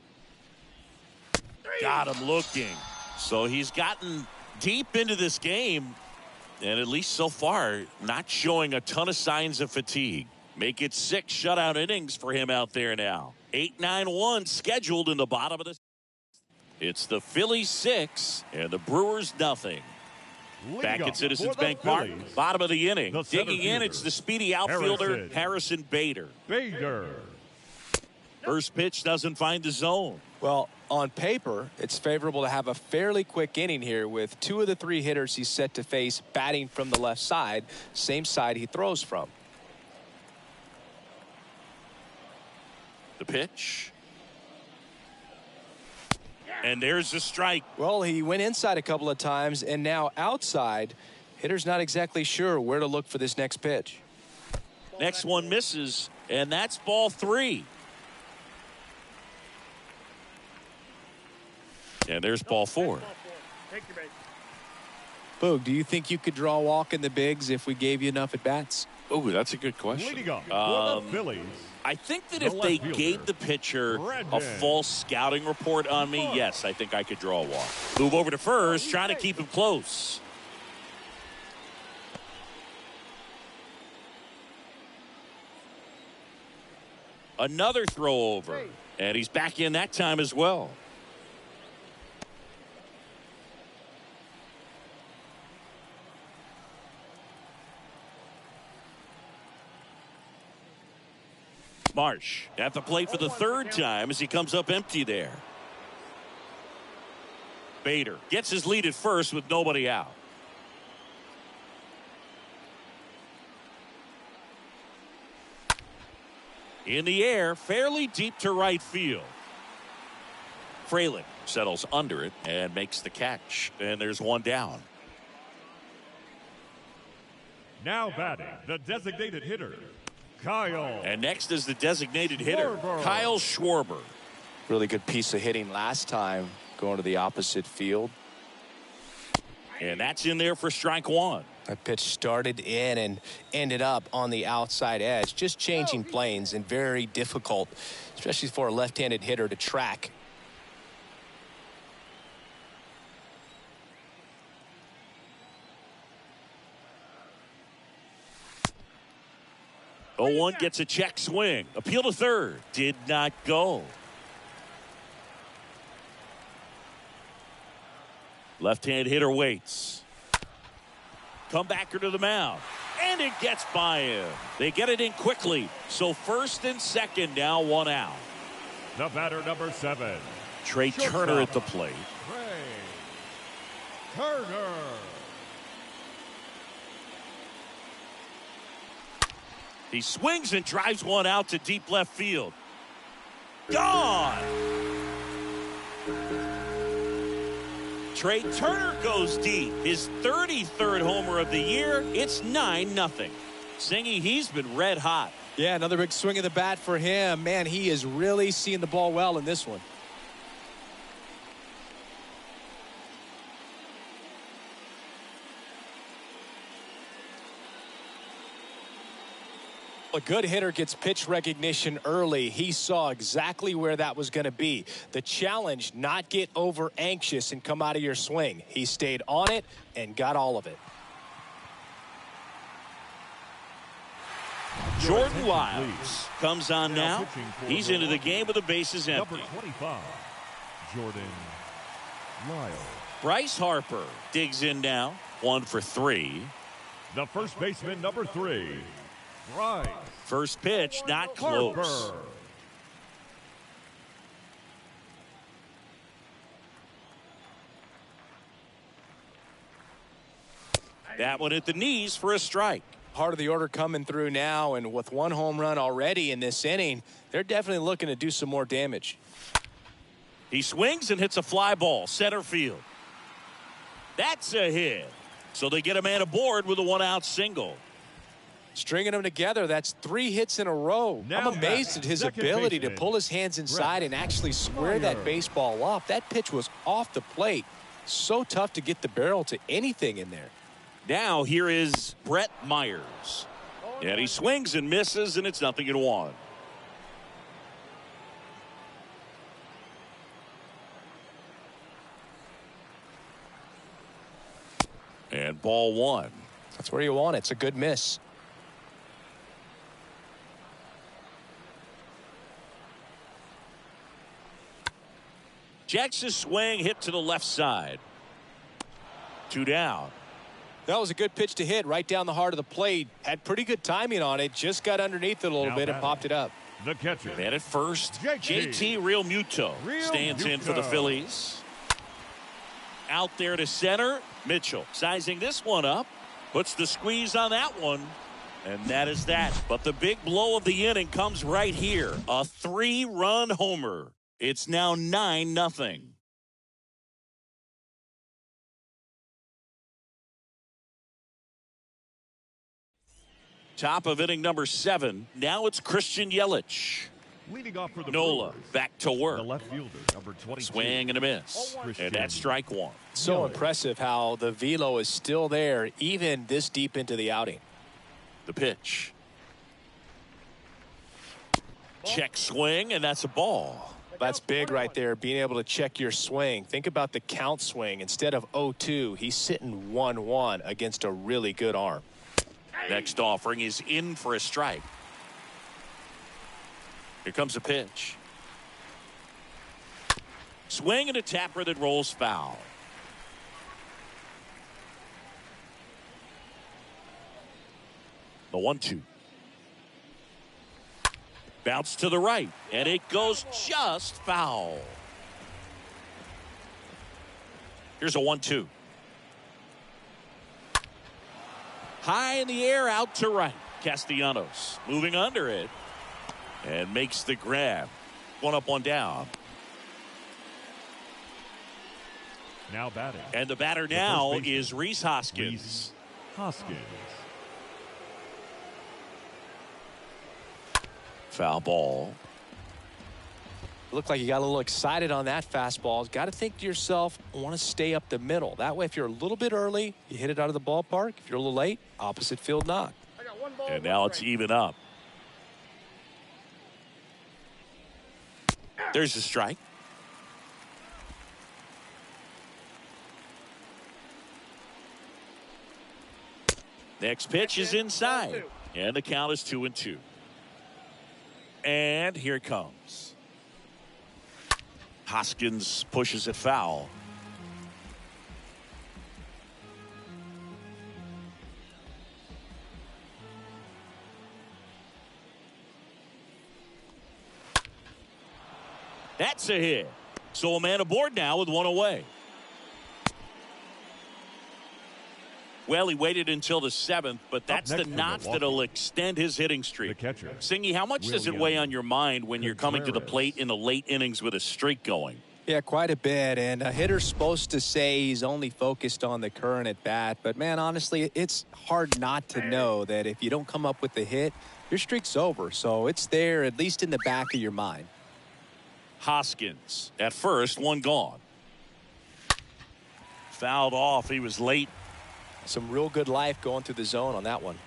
Got him looking. So he's gotten deep into this game, and at least so far, not showing a ton of signs of fatigue. Make it 6 shutout innings for him out there now. 8-9-1 scheduled in the bottom of the. It's the Phillies 6 and the Brewers nothing. Back at Citizens Bank Park, bottom of the inning. Digging in, it's the speedy outfielder, Harrison Bader. First pitch doesn't find the zone. Well, on paper, it's favorable to have a fairly quick inning here with 2 of the 3 hitters he's set to face batting from the left side, same side he throws from. The pitch. And there's the strike. Well, he went inside a couple of times, and now outside. Hitter's not exactly sure where to look for this next pitch. Next one misses, and that's ball 3. And there's ball 4. Take your base. Boog, do you think you could draw a walk in the bigs if we gave you enough at-bats? Oh, that's a good question. Leading off for the Phillies. I think that if they gave the pitcher a false scouting report on me, yes, I think I could draw a walk. Move over to first, trying to keep him close. Another throw over, and he's back in that time as well. Marsh at the plate for the 3rd time as he comes up empty there. Bader gets his lead at first with nobody out. In the air, fairly deep to right field. Fraley settles under it and makes the catch. And there's 1 down. Now batting, the designated hitter, Kyle. And next is the designated hitter, Kyle Schwarber. Really good piece of hitting last time, going to the opposite field. And that's in there for strike 1. That pitch started in and ended up on the outside edge, just changing planes, and very difficult, especially for a left-handed hitter to track. 0-1 gets a check swing. Appeal to third. Did not go. Left-hand hitter waits. Comebacker to the mound. And it gets by him. They get it in quickly. So first and second, now one out. The batter, number 7. Trey Turner at the plate. Trey Turner. He swings and drives one out to deep left field. Gone! Trey Turner goes deep. His 33rd homer of the year. It's 9-0. Singy, he's been red hot. Yeah, another big swing of the bat for him. Man, he is really seeing the ball well in this one. A good hitter gets pitch recognition early. He saw exactly where that was going to be. The challenge, not get over anxious and come out of your swing. He stayed on it and got all of it. Jordan Lyles comes on now. He's into the game with the bases empty. Number 25, Jordan Lyles. Bryce Harper digs in now. 1 for 3. The first baseman, number 3, Bryce First pitch, not close. Harper. That one at the knees for a strike. Part of the order coming through now, and with 1 home run already in this inning, they're definitely looking to do some more damage. He swings and hits a fly ball, center field. That's a hit. So they get a man aboard with a 1-out single. Stringing them together, that's 3 hits in a row. Now I'm amazed at his second ability to baseman, pull his hands inside and actually square that baseball up. That pitch was off the plate. So tough to get the barrel to anything in there. Now here is Brett Myers. And he swings and misses, and it's 0-1. And ball 1. That's where you want it. It's a good miss. Jackson's swing hit to the left side. 2 down. That was a good pitch to hit right down the heart of the plate. Had pretty good timing on it. Just got underneath it a little Now bit and batting. popped it up. The catcher, Man at first, JT JT Realmuto stands in for the Phillies. Out there to center. Mitchell sizing this one up. Puts the squeeze on that one. And that is that. But the big blow of the inning comes right here. A 3-run homer. It's now 9-0. Top of inning number 7. Now it's Christian Yelich. leading off for the Nola Brewers, back to work. the left fielder, number 22. Swing and a miss. And that's strike 1. So impressive how the velo is still there even this deep into the outing. The pitch. Check swing, and that's a ball. That's big right there, being able to check your swing. Think about the count swing. Instead of 0-2, he's sitting 1-1 against a really good arm. Next offering is in for a strike. Here comes a pitch. Swing and a tapper that rolls foul. The 1-2. Bounce to the right, and it goes just foul. Here's a 1-2. High in the air, out to right. Castellanos moving under it and makes the grab. 1 up, 1 down. Now batting. And the batter now is Rhys Hoskins. Rhys Hoskins. Foul ball. Looked like you got a little excited on that fastball. Got to think to yourself, I want to stay up the middle. That way, if you're a little bit early, you hit it out of the ballpark. If you're a little late, opposite field knock. I got 1 ball. And now it's even up. There's a strike. Next pitch is inside. And the count is 2-2. And here it comes. Hoskins pushes it foul. That's a hit. So a man aboard now with one away. Well, he waited until the 7th, but that's the notch that'll extend his hitting streak. Singy, how much does it weigh on your mind when you're coming to the plate in the late innings with a streak going? Yeah, quite a bit. And a hitter's supposed to say he's only focused on the current at bat. But, man, honestly, it's hard not to know that if you don't come up with the hit, your streak's over. So it's there, at least in the back of your mind. Hoskins at first, one gone. Fouled off. He was late. Some real good life going through the zone on that one.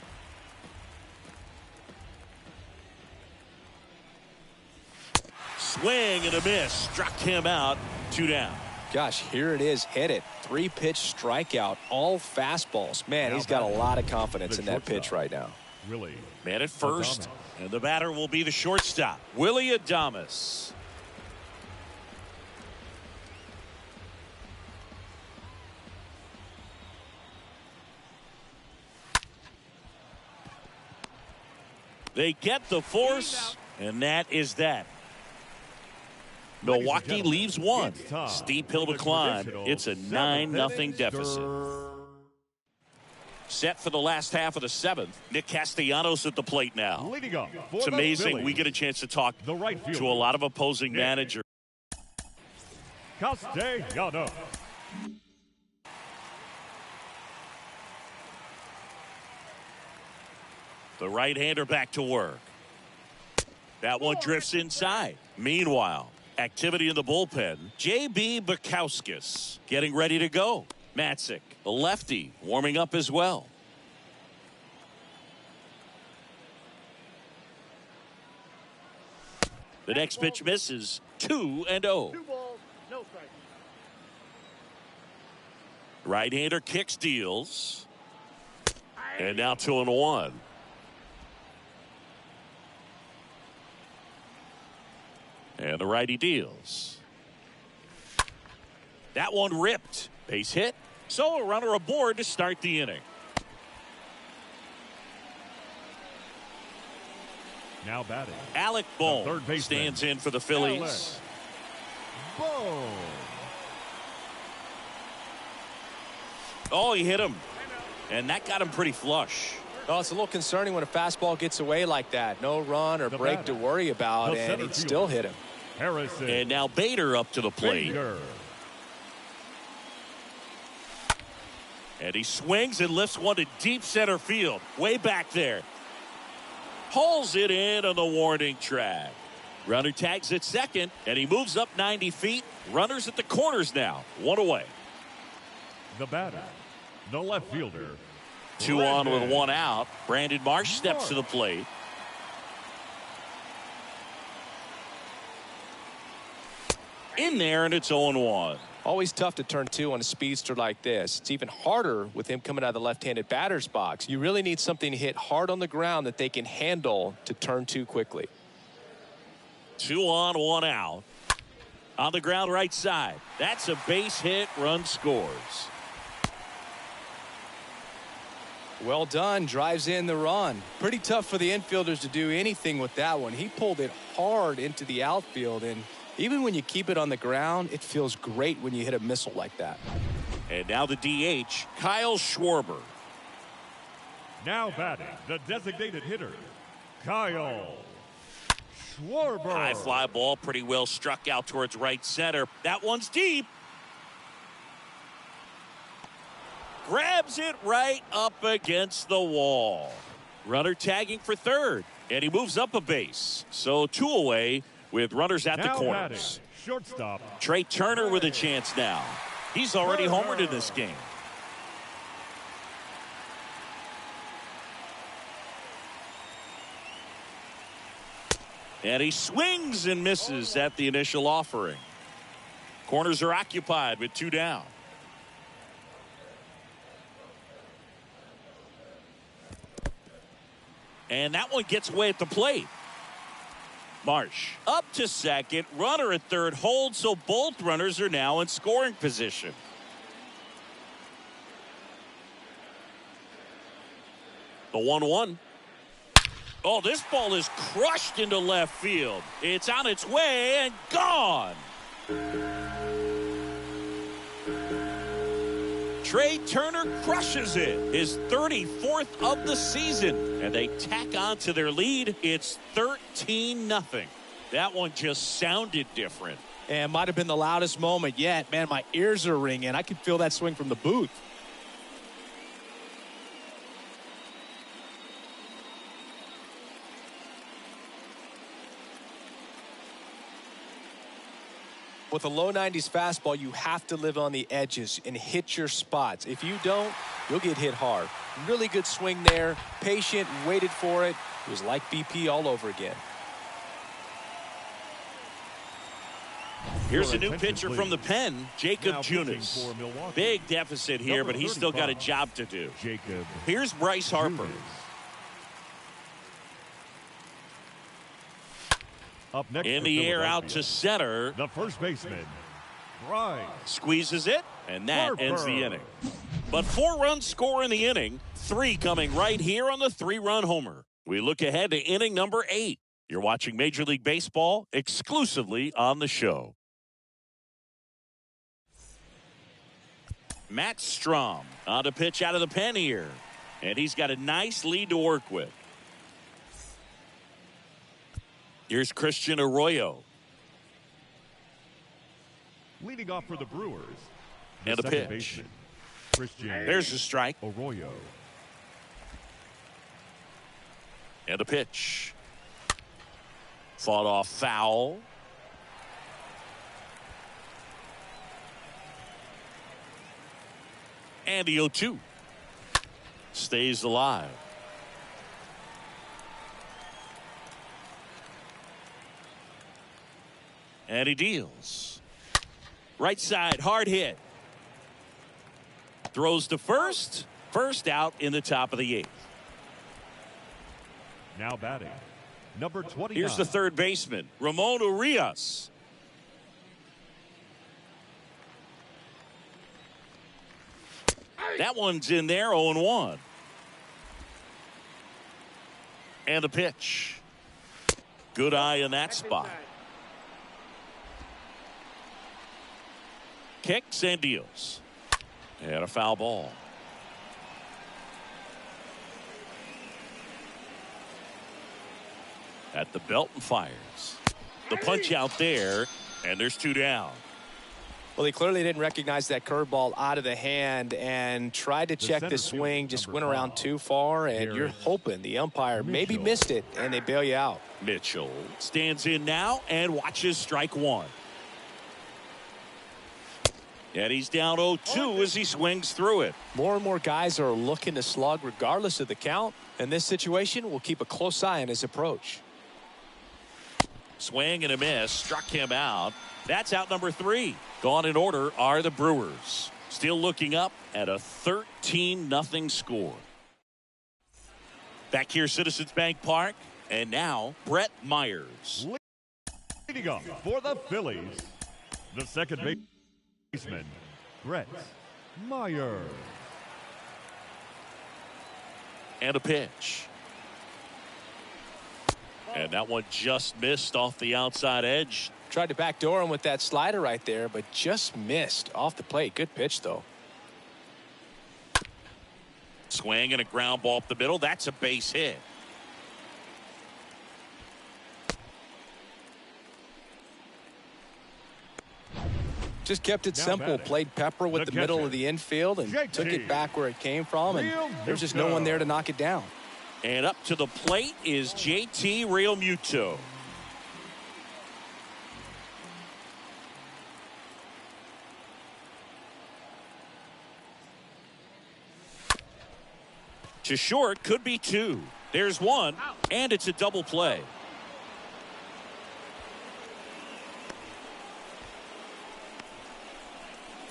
Swing and a miss. Struck him out. 2 down. Gosh, here it is. Hit it. 3-pitch strikeout. All fastballs. Man, he's got a lot of confidence in that pitch right now. Willie. Man at first. And the batter will be the shortstop, Willie Adames. They get the force, and that is that. Milwaukee leaves one. Steep hill to climb. It's a 9-0 deficit. Set for the last half of the 7th. Nick Castellanos at the plate now. It's amazing. We get a chance to talk to a lot of opposing managers. Castellanos. The right-hander back to work. That one drifts inside. Meanwhile, activity in the bullpen. J.B. Bukowskis getting ready to go. Matzik, the lefty, warming up as well. The next pitch misses. 2-0. 2 balls, no strike. Right-hander kicks, deals. And now 2-1. And the righty deals. That one ripped. Base hit. So a runner aboard to start the inning. Now batting. Alec Bohm stands in for the Phillies. Boom. Oh, he hit him. And that got him pretty flush. Oh, it's a little concerning when a fastball gets away like that. No run or break to worry about, and he'd still hit him. Harrison. And now Bader up to the plate. And he swings and lifts one to deep center field. Way back there. Hauls it in on the warning track. Runner tags at second, and he moves up 90 feet. Runners at the corners now. One away. The batter, the left fielder. 2 on with 1 out. Brandon Marsh steps to the plate. In there, and it's 0-1. Always tough to turn 2 on a speedster like this. It's even harder with him coming out of the left-handed batter's box. You really need something to hit hard on the ground that they can handle to turn 2 quickly. 2 on, 1 out. On the ground right side. That's a base hit. Run scores. Well done. Drives in the run. Pretty tough for the infielders to do anything with that one. He pulled it hard into the outfield, and even when you keep it on the ground, it feels great when you hit a missile like that. And now the DH, Kyle Schwarber. Now batting, the designated hitter, Kyle Schwarber. High fly ball, pretty well struck out towards right center. That one's deep. Grabs it right up against the wall. Runner tagging for third, and he moves up a base. So 2 away with runners at the corners. Shortstop Trey Turner with a chance now. He's already homered in this game. And he swings and misses at the initial offering. Corners are occupied with 2 down. And that one gets away at the plate. Marsh up to second. Runner at third holds, so both runners are now in scoring position. The 1-1. Oh, this ball is crushed into left field. It's on its way and gone. Trey Turner crushes it. His 34th of the season. And they tack on to their lead. It's 13-0. That one just sounded different. And might have been the loudest moment yet. Man, my ears are ringing. I could feel that swing from the booth. With a low 90s fastball, you have to live on the edges and hit your spots. If you don't, you'll get hit hard. Really good swing there. Patient, waited for it. It was like BP all over again. Here's a new pitcher from the pen, Jacob Junis. Big deficit here, but he's still got a job to do. Here's Bryce Harper. Up next in the air out to center. The first baseman, Bryce. Squeezes it, and that ends the inning. But 4 runs score in the inning, 3 coming right here on the 3-run homer. We look ahead to inning number 8. You're watching Major League Baseball exclusively on the show. Matt Strom on to pitch out of the pen here. And he's got a nice lead to work with. Here's Christian Arroyo. Leading off for the Brewers. And a pitch. Baseman, Christian There's a strike. Arroyo. And a pitch. Fought off foul. And the 0-2. Stays alive. And he deals. Right side, hard hit. Throws to first. First out in the top of the 8th. Now batting, number 29. Here's the third baseman, Ramon Urias. That one's in there, 0-1. And a pitch. Good eye in that spot. Kicks and deals. And a foul ball. At the belt and fires. The punch out there, and there's 2 down. Well, he clearly didn't recognize that curveball out of the hand and tried to check the swing, just went around too far, and you're hoping the umpire maybe missed it, and they bail you out. Mitchell stands in now and watches strike 1. And he's down 0-2 as he swings through it. More and more guys are looking to slug regardless of the count. In this situation, we'll keep a close eye on his approach. Swing and a miss. Struck him out. That's out number 3. Gone in order are the Brewers. Still looking up at a 13-0 score. Back here, Citizens Bank Park. And now, Brett Myers. Leading up for the Phillies, the second baseman, Brett Myers. And a pitch. And that one just missed off the outside edge. Tried to backdoor him with that slider right there, but just missed off the plate. Good pitch, though. Swing and a ground ball up the middle. That's a base hit. Just kept it simple. Played pepper with the middle of the infield and took it back where it came from. And there's just no one there to knock it down. And up to the plate is JT Realmuto. To short, could be 2. There's 1, and it's a double play.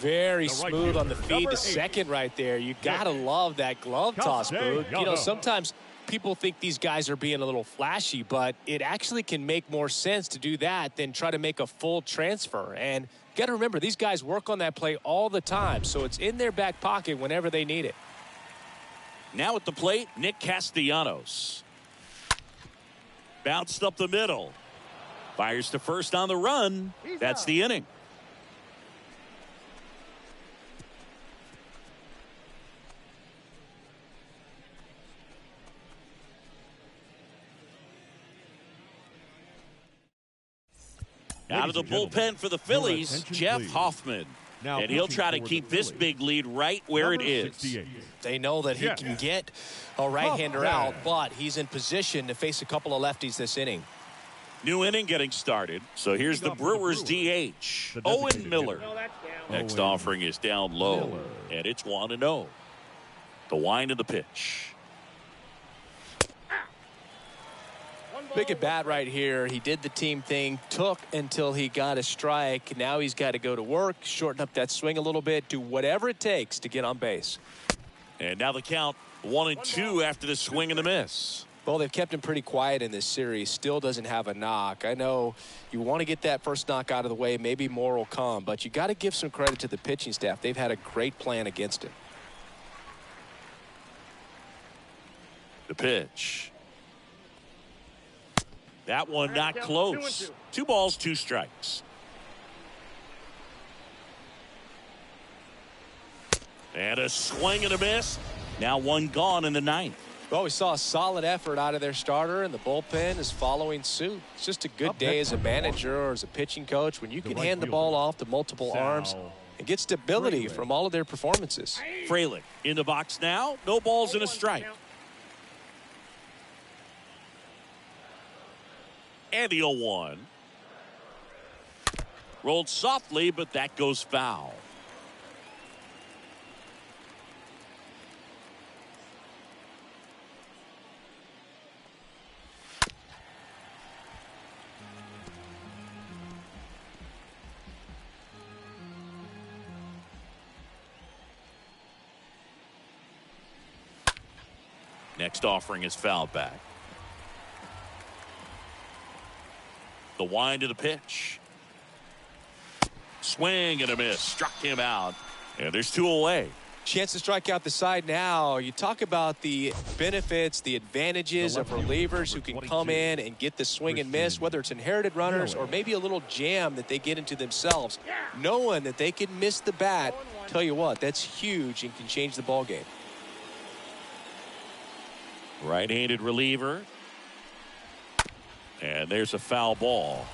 Very smooth on the feed to second right there. You got to love that glove toss, Boog. You know, sometimes people think these guys are being a little flashy, but it actually can make more sense to do that than try to make a full transfer. And got to remember, these guys work on that play all the time, so it's in their back pocket whenever they need it. Now at the plate, Nick Castellanos. Bounced up the middle. Fires to first on the run. That's the inning. Out of the bullpen for the Phillies, Jeff Hoffman. And he'll try to keep this big lead right where it is. They know that he can get a right-hander out, but he's in position to face a couple of lefties this inning. New inning getting started. So here's the Brewers DH, Owen Miller. Next offering is down low, and it's 1-0. The wind of the pitch. Big at bat right here. He did the team thing, took until he got a strike. Now he's got to go to work, shorten up that swing a little bit, do whatever it takes to get on base. And now the count 1-2 after the swing and the miss. Well, they've kept him pretty quiet in this series. Still doesn't have a knock. I know you want to get that first knock out of the way. Maybe more will come, but you got to give some credit to the pitching staff. They've had a great plan against him. The pitch. That one not close. 2 balls, 2 strikes. And a swing and a miss. Now 1 gone in the 9th. Well, we saw a solid effort out of their starter, and the bullpen is following suit. It's just a good day as a manager or as a pitching coach when you can hand the ball off to multiple arms and get stability from all of their performances. Frelick in the box now. No balls and a strike. And the 0-1. Rolled softly, but that goes foul. Next offering is fouled back. The wind of the pitch. Swing and a miss. Struck him out. And there's 2 away. Chance to strike out the side now. You talk about the benefits, the advantages of relievers who can come in and get the swing and miss, whether it's inherited runners or maybe a little jam that they get into themselves. Knowing that they can miss the bat, tell you what, that's huge and can change the ball game. Right-handed reliever. And there's a foul ball.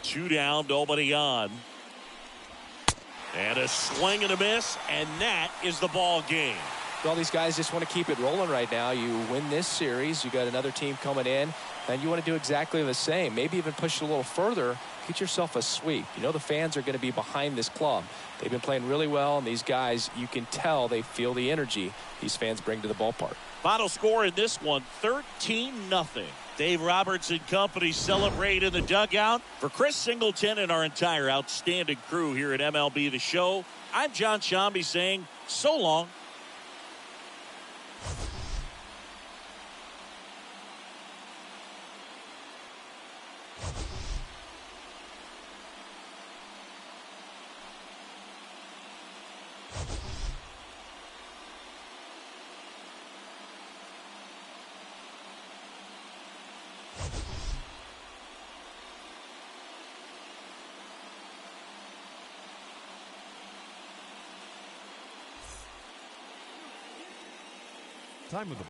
Two down, nobody on. And a swing and a miss, and that is the ball game. Well, these guys just want to keep it rolling right now. You win this series, you got another team coming in, and you want to do exactly the same. Maybe even push it a little further, get yourself a sweep. You know the fans are going to be behind this club. They've been playing really well, and these guys, you can tell they feel the energy these fans bring to the ballpark. Final score in this one, 13-0. Dave Roberts and company celebrate in the dugout. For Chris Singleton and our entire outstanding crew here at MLB The Show, I'm John Shambi saying so long. Time of the